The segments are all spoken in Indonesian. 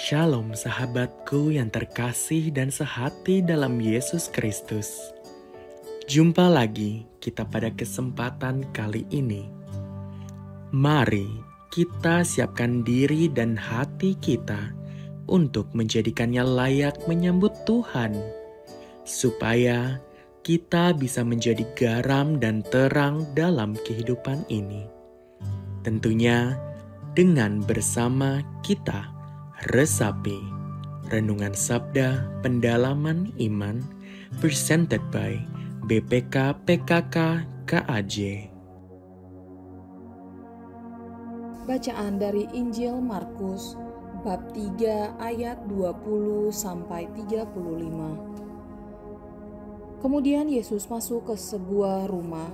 Shalom sahabatku yang terkasih dan sehati dalam Yesus Kristus. Jumpa lagi kita pada kesempatan kali ini. Mari kita siapkan diri dan hati kita untuk menjadikannya layak menyambut Tuhan, supaya kita bisa menjadi garam dan terang dalam kehidupan ini. Tentunya dengan bersama kita resapi Renungan Sabda Pendalaman Iman presented by BPK PKK KAJ. Bacaan dari Injil Markus bab 3 ayat 20 sampai 35. Kemudian Yesus masuk ke sebuah rumah.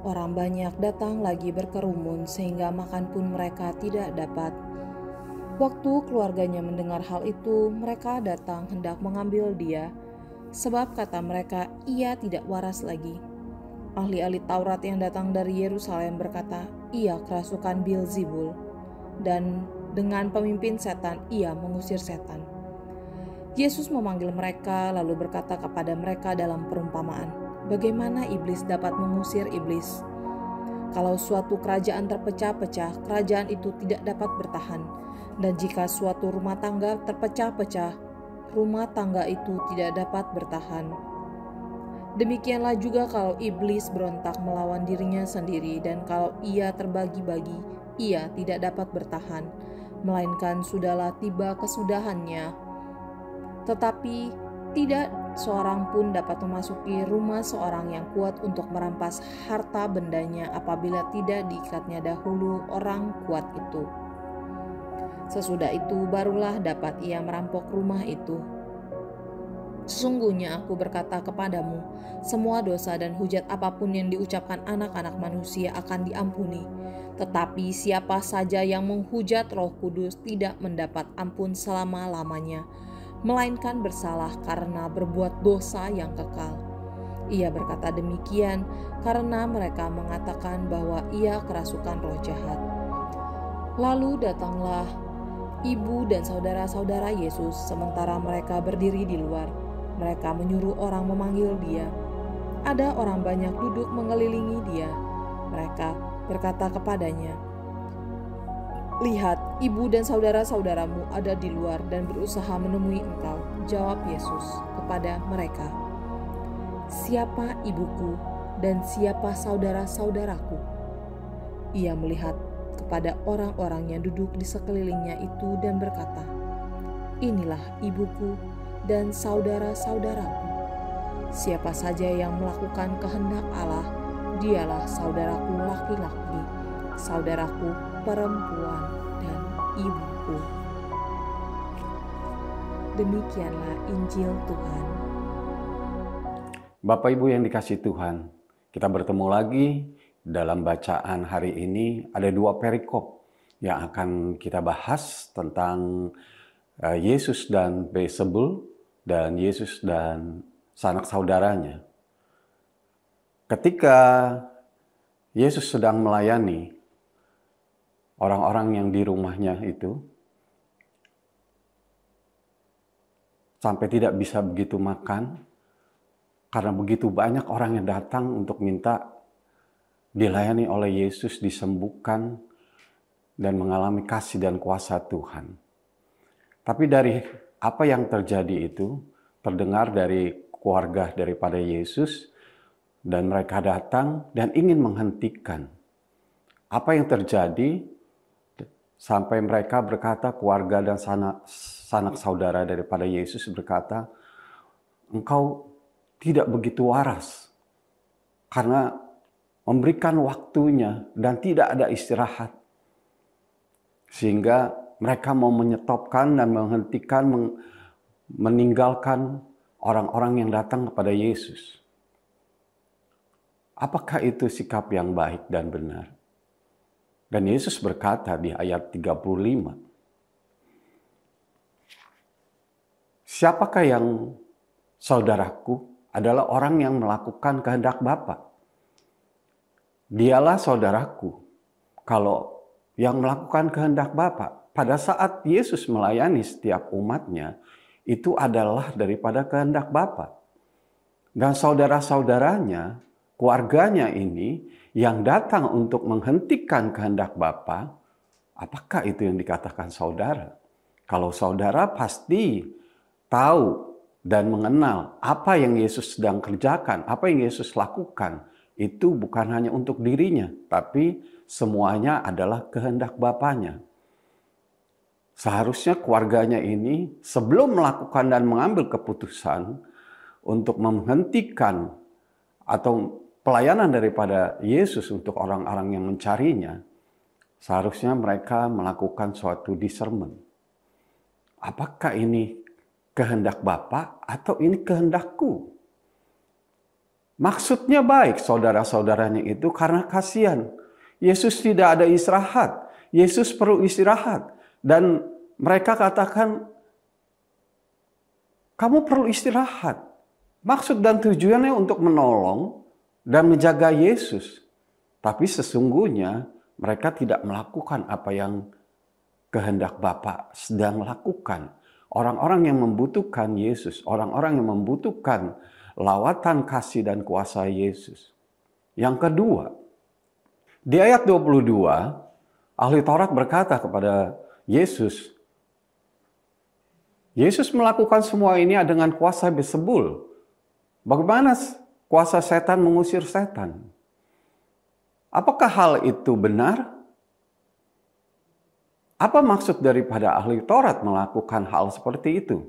Orang banyak datang lagi berkerumun sehingga makan pun mereka tidak dapat. Waktu keluarganya mendengar hal itu, mereka datang hendak mengambil dia, sebab kata mereka, ia tidak waras lagi. Ahli-ahli Taurat yang datang dari Yerusalem berkata, ia kerasukan Beelzebul, dan dengan pemimpin setan ia mengusir setan. Yesus memanggil mereka lalu berkata kepada mereka dalam perumpamaan, bagaimana iblis dapat mengusir iblis? Kalau suatu kerajaan terpecah-pecah, kerajaan itu tidak dapat bertahan. Dan jika suatu rumah tangga terpecah-pecah, rumah tangga itu tidak dapat bertahan. Demikianlah juga kalau iblis berontak melawan dirinya sendiri, dan kalau ia terbagi-bagi, ia tidak dapat bertahan, melainkan sudahlah tiba kesudahannya. Tetapi tidak seorang pun dapat memasuki rumah seorang yang kuat untuk merampas harta bendanya apabila tidak diikatnya dahulu orang kuat itu. Sesudah itu barulah dapat ia merampok rumah itu. Sesungguhnya aku berkata kepadamu, semua dosa dan hujat apapun yang diucapkan anak-anak manusia akan diampuni. Tetapi siapa saja yang menghujat Roh Kudus tidak mendapat ampun selama-lamanya, melainkan bersalah karena berbuat dosa yang kekal. Ia berkata demikian karena mereka mengatakan bahwa ia kerasukan roh jahat. Lalu datanglah ibu dan saudara-saudara Yesus sementara mereka berdiri di luar. Mereka menyuruh orang memanggil dia. Ada orang banyak duduk mengelilingi dia. Mereka berkata kepadanya, lihat, ibu dan saudara-saudaramu ada di luar dan berusaha menemui engkau. Jawab Yesus kepada mereka, siapa ibuku dan siapa saudara-saudaraku? Ia melihat kepada orang-orang yang duduk di sekelilingnya itu dan berkata, inilah ibuku dan saudara-saudaraku. Siapa saja yang melakukan kehendak Allah, dialah saudaraku laki-laki, saudaraku perempuan, dan ibuku. Demikianlah Injil Tuhan. Bapak Ibu yang dikasihi Tuhan, kita bertemu lagi. Dalam bacaan hari ini ada dua perikop yang akan kita bahas tentang Yesus dan Beelzebul dan Yesus dan sanak saudaranya. Ketika Yesus sedang melayani orang-orang yang di rumahnya itu, sampai tidak bisa begitu makan karena begitu banyak orang yang datang untuk minta dilayani oleh Yesus, disembuhkan, dan mengalami kasih dan kuasa Tuhan. Tapi dari apa yang terjadi itu, terdengar dari keluarga daripada Yesus, dan mereka datang dan ingin menghentikan. Apa yang terjadi, sampai mereka berkata, keluarga dan sanak saudara daripada Yesus berkata, engkau tidak begitu waras, karena memberikan waktunya dan tidak ada istirahat. Sehingga mereka mau menyetopkan dan menghentikan, meninggalkan orang-orang yang datang kepada Yesus. Apakah itu sikap yang baik dan benar? Dan Yesus berkata di ayat 35, siapakah yang saudaraku adalah orang yang melakukan kehendak Bapa. Dialah saudaraku. Kalau yang melakukan kehendak Bapa, pada saat Yesus melayani setiap umatnya, itu adalah daripada kehendak Bapa. Dan saudara-saudaranya, keluarganya ini yang datang untuk menghentikan kehendak Bapa, apakah itu yang dikatakan saudara? Kalau saudara pasti tahu dan mengenal apa yang Yesus sedang kerjakan, apa yang Yesus lakukan, itu bukan hanya untuk dirinya, tapi semuanya adalah kehendak Bapanya. Seharusnya keluarganya ini sebelum melakukan dan mengambil keputusan untuk menghentikan atau pelayanan daripada Yesus untuk orang-orang yang mencarinya, seharusnya mereka melakukan suatu discernment. Apakah ini kehendak Bapa atau ini kehendakku? Maksudnya baik saudara-saudaranya itu karena kasihan. Yesus tidak ada istirahat. Yesus perlu istirahat. Dan mereka katakan, kamu perlu istirahat. Maksud dan tujuannya untuk menolong dan menjaga Yesus. Tapi sesungguhnya mereka tidak melakukan apa yang kehendak Bapa sedang lakukan. Orang-orang yang membutuhkan Yesus, orang-orang yang membutuhkan lawatan kasih dan kuasa Yesus. Yang kedua, di ayat 22, ahli Taurat berkata kepada Yesus melakukan semua ini dengan kuasa Beelzebul. Bagaimana kuasa setan mengusir setan? Apakah hal itu benar? Apa maksud daripada ahli Taurat melakukan hal seperti itu?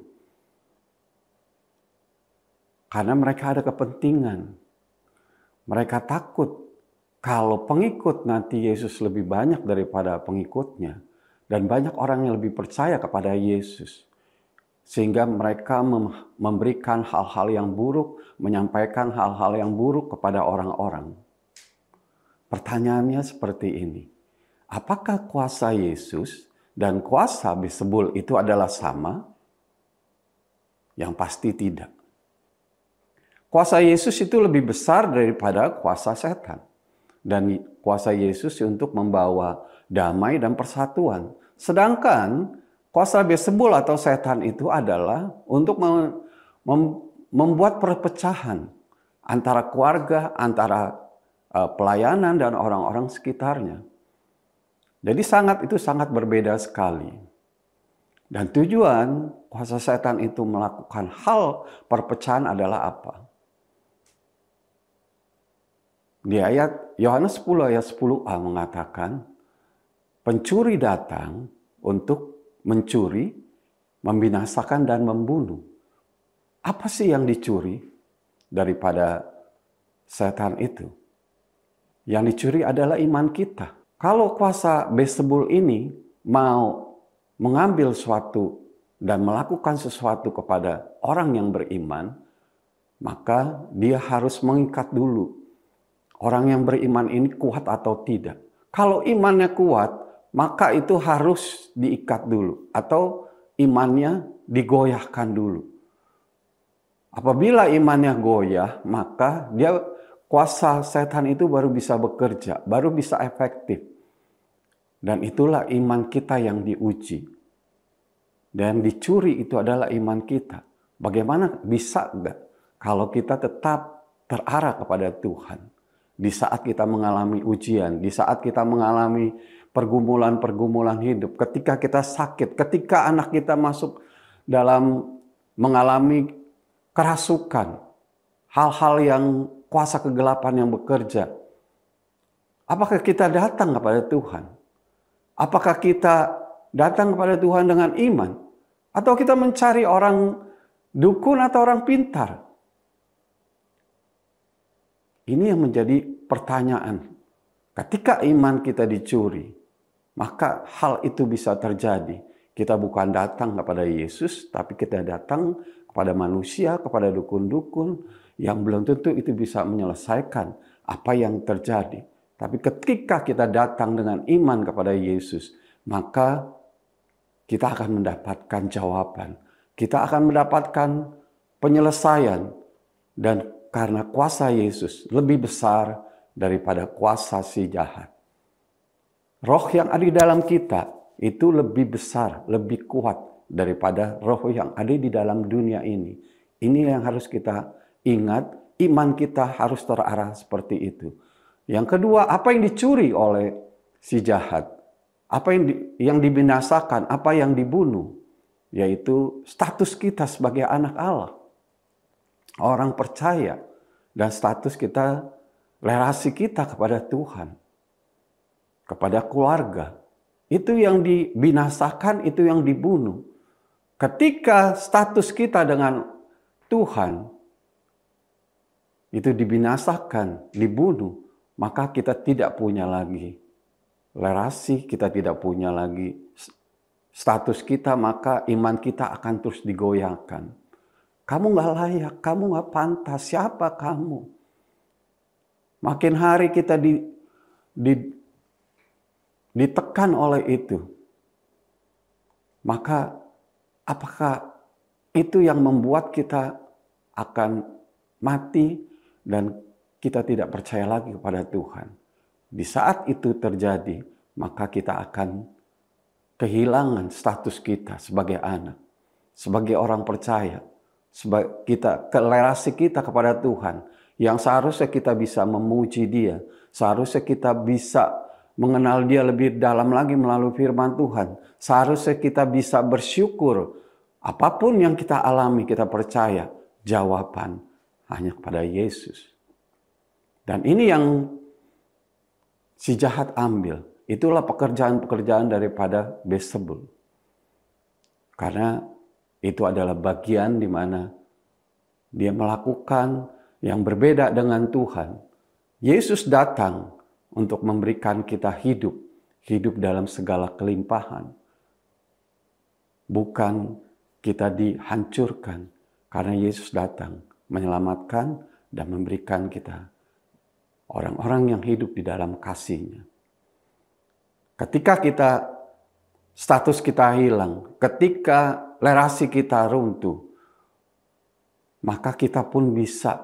Karena mereka ada kepentingan. Mereka takut kalau pengikut nanti Yesus lebih banyak daripada pengikutnya. Dan banyak orang yang lebih percaya kepada Yesus. Sehingga mereka memberikan hal-hal yang buruk, menyampaikan hal-hal yang buruk kepada orang-orang. Pertanyaannya seperti ini. Apakah kuasa Yesus dan kuasa Beelzebul itu adalah sama? Yang pasti tidak. Kuasa Yesus itu lebih besar daripada kuasa setan. Dan kuasa Yesus untuk membawa damai dan persatuan. Sedangkan kuasa Beelzebul atau setan itu adalah untuk membuat perpecahan antara keluarga, antara pelayanan dan orang-orang sekitarnya. Jadi itu sangat berbeda sekali. Dan tujuan kuasa setan itu melakukan hal perpecahan adalah apa? Di ayat Yohanes 10 ayat 10a mengatakan, pencuri datang untuk mencuri, membinasakan dan membunuh. Apa sih yang dicuri daripada setan itu? Yang dicuri adalah iman kita. Kalau kuasa Beelzebul ini mau mengambil suatu dan melakukan sesuatu kepada orang yang beriman, maka dia harus mengikat dulu. Orang yang beriman ini kuat atau tidak. Kalau imannya kuat, maka itu harus diikat dulu. Atau imannya digoyahkan dulu. Apabila imannya goyah, maka kuasa setan itu baru bisa bekerja, baru bisa efektif. Dan itulah iman kita yang diuji. Dan dicuri itu adalah iman kita. Bagaimana bisa enggak kalau kita tetap terarah kepada Tuhan? Di saat kita mengalami ujian, di saat kita mengalami pergumulan-pergumulan hidup, ketika kita sakit, ketika anak kita masuk dalam mengalami kerasukan, hal-hal yang kuasa kegelapan yang bekerja, apakah kita datang kepada Tuhan? Apakah kita datang kepada Tuhan dengan iman? Atau kita mencari orang dukun atau orang pintar? Ini yang menjadi pertanyaan. Ketika iman kita dicuri, maka hal itu bisa terjadi. Kita bukan datang kepada Yesus, tapi kita datang kepada manusia, kepada dukun-dukun yang belum tentu itu bisa menyelesaikan apa yang terjadi. Tapi ketika kita datang dengan iman kepada Yesus, maka kita akan mendapatkan jawaban. Kita akan mendapatkan penyelesaian. Dan karena kuasa Yesus lebih besar daripada kuasa si jahat. Roh yang ada di dalam kita itu lebih besar, lebih kuat daripada roh yang ada di dalam dunia ini. Ini yang harus kita ingat, iman kita harus terarah seperti itu. Yang kedua, apa yang dicuri oleh si jahat? Apa yang dibinasakan? Apa yang dibunuh? Yaitu status kita sebagai anak Allah. Orang percaya. Dan status kita, relasi kita kepada Tuhan. Kepada keluarga. Itu yang dibinasakan, itu yang dibunuh. Ketika status kita dengan Tuhan itu dibinasakan, dibunuh, maka kita tidak punya lagi relasi, kita tidak punya lagi status kita, maka iman kita akan terus digoyahkan. Kamu gak layak, kamu gak pantas, siapa kamu? Makin hari kita ditekan oleh itu. Maka apakah itu yang membuat kita akan mati dan kita tidak percaya lagi kepada Tuhan? Di saat itu terjadi, maka kita akan kehilangan status kita sebagai anak, sebagai orang percaya, relasi kita kepada Tuhan, yang seharusnya kita bisa memuji Dia, seharusnya kita bisa mengenal Dia lebih dalam lagi melalui firman Tuhan, seharusnya kita bisa bersyukur. Apapun yang kita alami, kita percaya jawaban hanya kepada Yesus. Dan ini yang si jahat ambil. Itulah pekerjaan-pekerjaan daripada Beelzebul. Karena itu adalah bagian di mana dia melakukan yang berbeda dengan Tuhan. Yesus datang untuk memberikan kita hidup dalam segala kelimpahan. Bukan kita dihancurkan, karena Yesus datang menyelamatkan dan memberikan kita orang-orang yang hidup di dalam kasih-Nya. Ketika status kita hilang, ketika relasi kita runtuh, maka kita pun bisa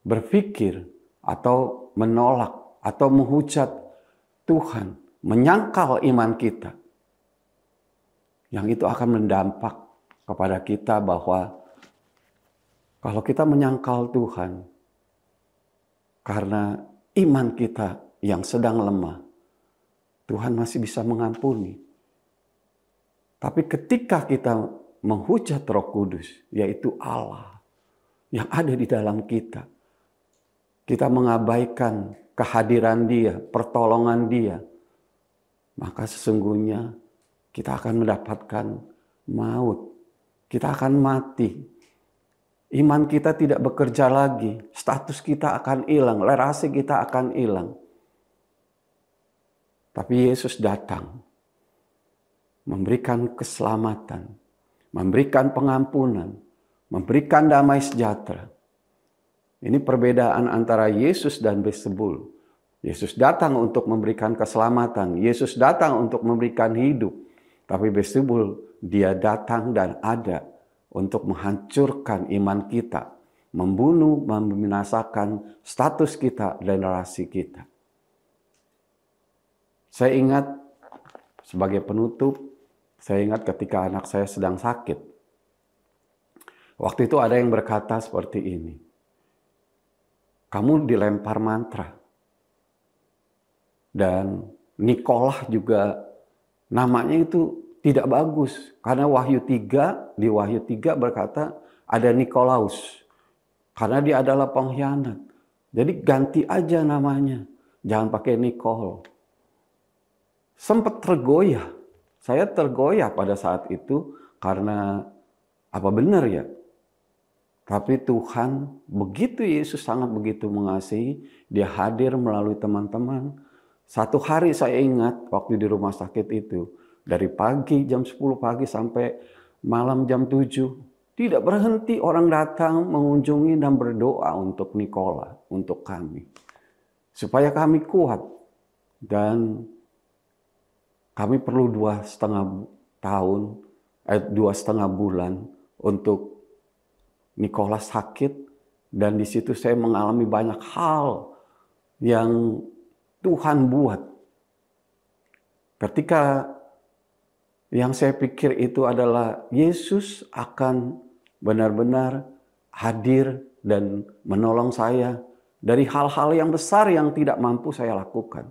berpikir atau menolak atau menghujat Tuhan, menyangkal iman kita. Yang itu akan mendampak kepada kita bahwa kalau kita menyangkal Tuhan karena iman kita yang sedang lemah, Tuhan masih bisa mengampuni. Tapi ketika kita menghujat Roh Kudus, yaitu Allah yang ada di dalam kita, kita mengabaikan kehadiran Dia, pertolongan Dia, maka sesungguhnya kita akan mendapatkan maut. Kita akan mati. Iman kita tidak bekerja lagi. Status kita akan hilang. Relasi kita akan hilang. Tapi Yesus datang. Memberikan keselamatan. Memberikan pengampunan. Memberikan damai sejahtera. Ini perbedaan antara Yesus dan Beelzebul. Yesus datang untuk memberikan keselamatan. Yesus datang untuk memberikan hidup. Tapi Beelzebul, dia datang dan ada untuk menghancurkan iman kita, membunuh, membinasakan status kita dan relasi kita. Saya ingat sebagai penutup, saya ingat ketika anak saya sedang sakit. Waktu itu ada yang berkata seperti ini, kamu dilempar mantra. Dan Nikola juga namanya itu tidak bagus. Karena di Wahyu 3 berkata ada Nikolaus. Karena dia adalah pengkhianat. Jadi ganti aja namanya. Jangan pakai Nikol. Sempat tergoyah. Saya tergoyah pada saat itu karena apa benar ya? Tapi Tuhan begitu Yesus sangat begitu mengasihi. Dia hadir melalui teman-teman. Satu hari saya ingat waktu di rumah sakit itu. Dari pagi jam 10 pagi sampai malam jam 7. Tidak berhenti orang datang mengunjungi dan berdoa untuk Nikola, untuk kami. Supaya kami kuat. Dan kami perlu 2,5 bulan untuk Nikola sakit. Dan di situ saya mengalami banyak hal yang Tuhan buat. Ketika Yang saya pikir itu adalah Yesus akan benar-benar hadir dan menolong saya dari hal-hal yang besar yang tidak mampu saya lakukan.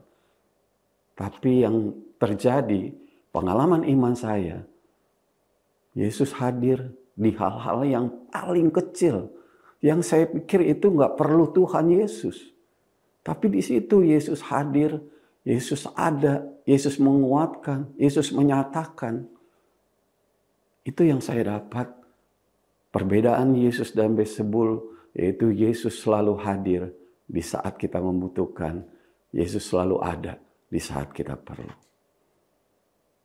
Tapi yang terjadi, pengalaman iman saya, Yesus hadir di hal-hal yang paling kecil. Yang saya pikir itu nggak perlu Tuhan Yesus. Tapi di situ Yesus hadir, Yesus ada, Yesus menguatkan, Yesus menyatakan. Itu yang saya dapat. Perbedaan Yesus dan Beelzebul, yaitu Yesus selalu hadir di saat kita membutuhkan. Yesus selalu ada di saat kita perlu.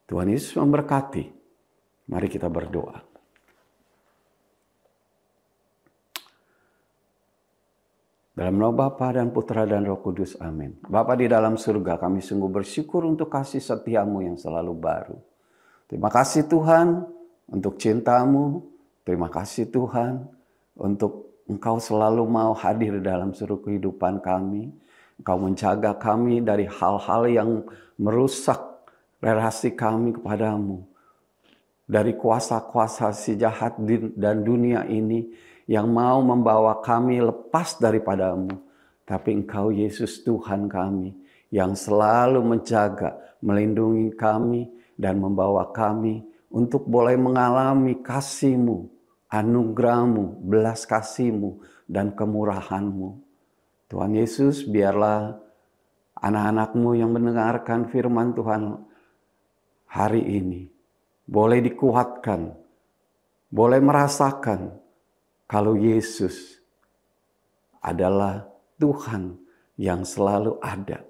Tuhan Yesus memberkati. Mari kita berdoa. Dalam nama Bapa dan Putra dan Roh Kudus, amin. Bapa di dalam surga, kami sungguh bersyukur untuk kasih setia-Mu yang selalu baru. Terima kasih Tuhan untuk cinta-Mu. Terima kasih Tuhan untuk Engkau selalu mau hadir dalam seluruh kehidupan kami. Engkau menjaga kami dari hal-hal yang merusak relasi kami kepadamu. Dari kuasa-kuasa si jahat dan dunia ini yang mau membawa kami lepas daripadamu. Tapi Engkau Yesus Tuhan kami yang selalu menjaga, melindungi kami dan membawa kami untuk boleh mengalami kasih-Mu, anugerah-Mu, belas kasih-Mu dan kemurahan-Mu. Tuhan Yesus, biarlah anak-anak-Mu yang mendengarkan firman Tuhan hari ini boleh dikuatkan, boleh merasakan kalau Yesus adalah Tuhan yang selalu ada.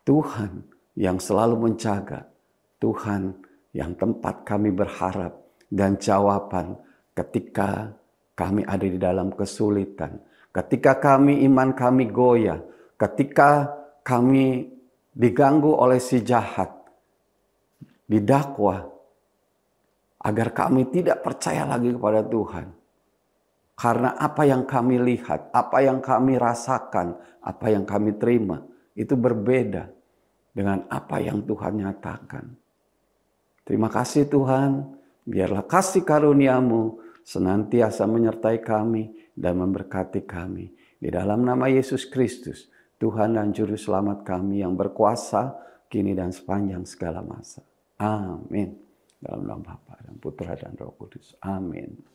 Tuhan yang selalu menjaga. Tuhan yang tempat kami berharap dan jawaban ketika kami ada di dalam kesulitan. Ketika iman kami goyah. Ketika kami diganggu oleh si jahat. Didakwa. Agar kami tidak percaya lagi kepada Tuhan. Karena apa yang kami lihat, apa yang kami rasakan, apa yang kami terima, itu berbeda dengan apa yang Tuhan nyatakan. Terima kasih Tuhan, biarlah kasih karunia-Mu senantiasa menyertai kami dan memberkati kami. Di dalam nama Yesus Kristus, Tuhan dan Juru Selamat kami yang berkuasa, kini dan sepanjang segala masa. Amin. Dalam nama Bapa dan Putra dan Roh Kudus. Amin.